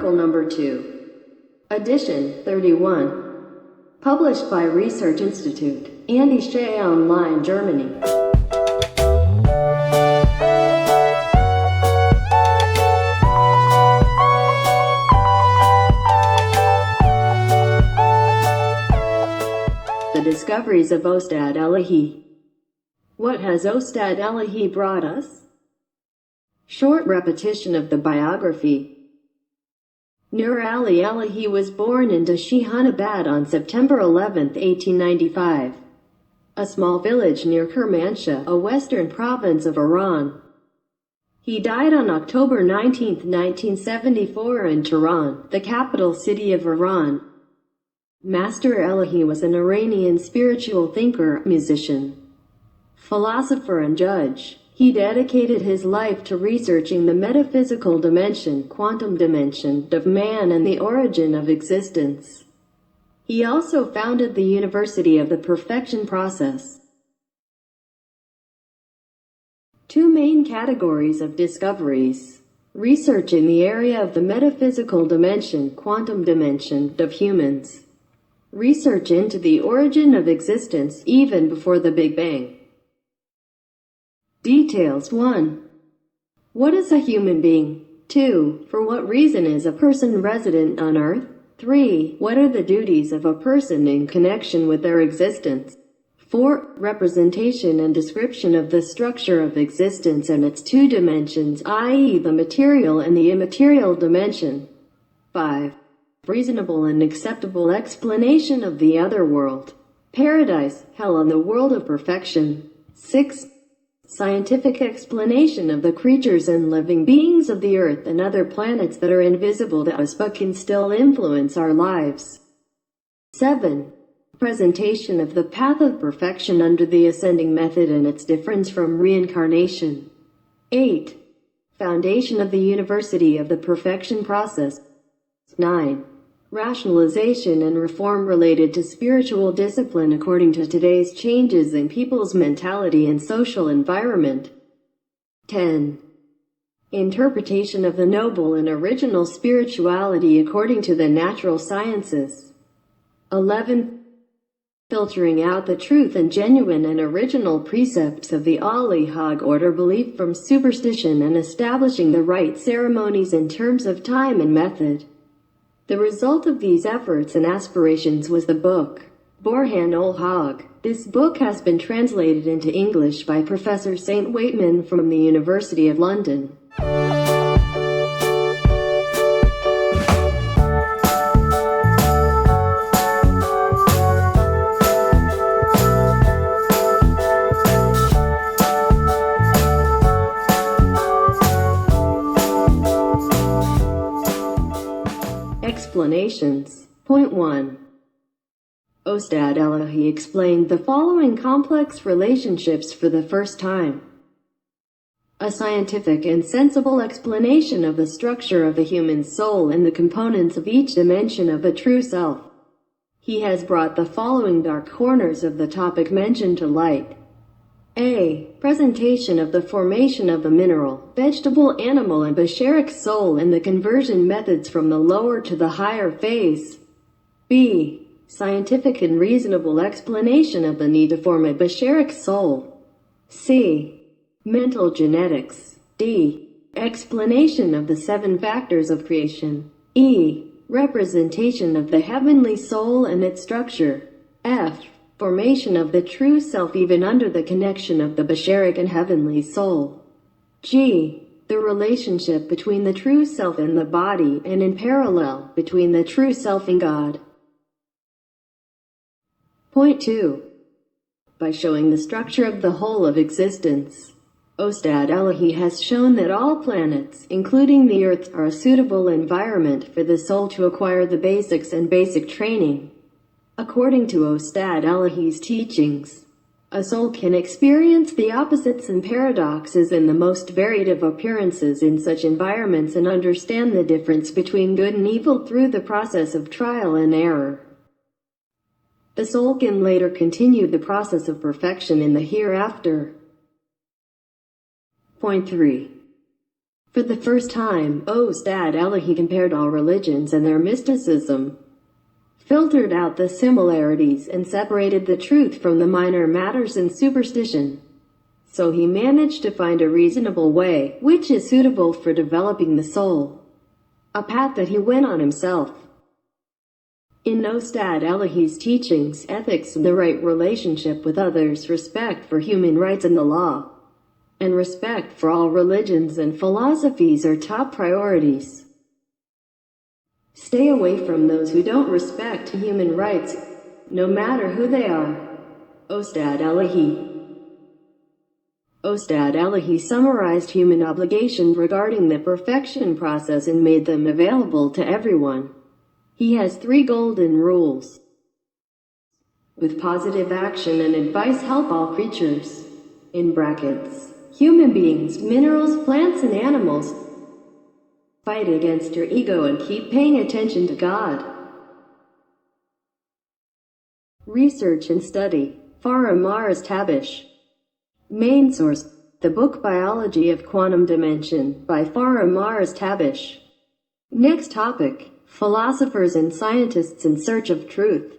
article number 2. Edition 31. Published by Research Institute, Andishe Online-Germany. The discoveries of Ustad Elahi. What has Ustad Elahi brought us? Short repetition of the biography. Nur Ali Elahi was born in Dashihanabad on September 11, 1895, a small village near Kermanshah, a western province of Iran. He died on October 19, 1974 in Tehran, the capital city of Iran. Master Elahi was an Iranian spiritual thinker, musician, philosopher and judge. He dedicated his life to researching the metaphysical dimension, quantum dimension, of man and the origin of existence. He also founded the University of the Perfection Process. Two main categories of discoveries: research in the area of the metaphysical dimension, quantum dimension, of humans. Research into the origin of existence, even before the Big Bang. Details. 1. What is a human being? 2. For what reason is a person resident on Earth? 3. What are the duties of a person in connection with their existence? 4. Representation and description of the structure of existence and its two dimensions, i.e. the material and the immaterial dimension. 5. Reasonable and acceptable explanation of the other world, paradise, hell and the world of perfection. 6. Scientific explanation of the creatures and living beings of the Earth and other planets that are invisible to us but can still influence our lives. 7. Presentation of the path of perfection under the ascending method and its difference from reincarnation. 8. Foundation of the University of the Perfection Process. 9. Rationalization and reform related to spiritual discipline according to today's changes in people's mentality and social environment. 10. Interpretation of the noble and original spirituality according to the natural sciences. 11. Filtering out the truth and genuine and original precepts of the Untitled order belief from superstition and establishing the right ceremonies in terms of time and method. The result of these efforts and aspirations was the book, Borhan-oll-hagh. This book has been translated into English by Professor St. Waitman from the University of London. Explanations. Point 1. Ustad Elahi explained the following complex relationships for the first time. A scientific and sensible explanation of the structure of the human soul and the components of each dimension of the true self. He has brought the following dark corners of the topic mentioned to light. A. Presentation of the formation of the mineral, vegetable, animal and basharic soul and the conversion methods from the lower to the higher phase. B. Scientific and reasonable explanation of the need to form a basharic soul. C. Mental genetics. D. Explanation of the 7 factors of creation. E. Representation of the heavenly soul and its structure. F. Formation of the true self even under the connection of the basharic and heavenly soul. G. The relationship between the true self and the body, and in parallel, between the true self and God. Point 2. By showing the structure of the whole of existence, Ustad Elahi has shown that all planets, including the Earth, are a suitable environment for the soul to acquire the basics and basic training. According to Ustad Elahi's teachings, a soul can experience the opposites and paradoxes in the most varied of appearances in such environments and understand the difference between good and evil through the process of trial and error. The soul can later continue the process of perfection in the hereafter. Point 3. For the first time, Ustad Elahi compared all religions and their mysticism, filtered out the similarities, and separated the truth from the minor matters and superstition. So he managed to find a reasonable way, which is suitable for developing the soul, a path that he went on himself. In Ustad Elahi's teachings, ethics, the right relationship with others, respect for human rights and the law, and respect for all religions and philosophies are top priorities. Stay away from those who don't respect human rights, no matter who they are. Ustad Elahi. Ustad Elahi summarized human obligations regarding the perfection process and made them available to everyone. He has 3 golden rules. With positive action and advice, help all creatures. In brackets, human beings, minerals, plants, and animals. Fight against your ego and keep paying attention to God. Research and study. Borhan-oll-hagh. Main source: the book Biology of Quantum Dimension by Borhan-oll-hagh. Next topic: philosophers and scientists in search of truth.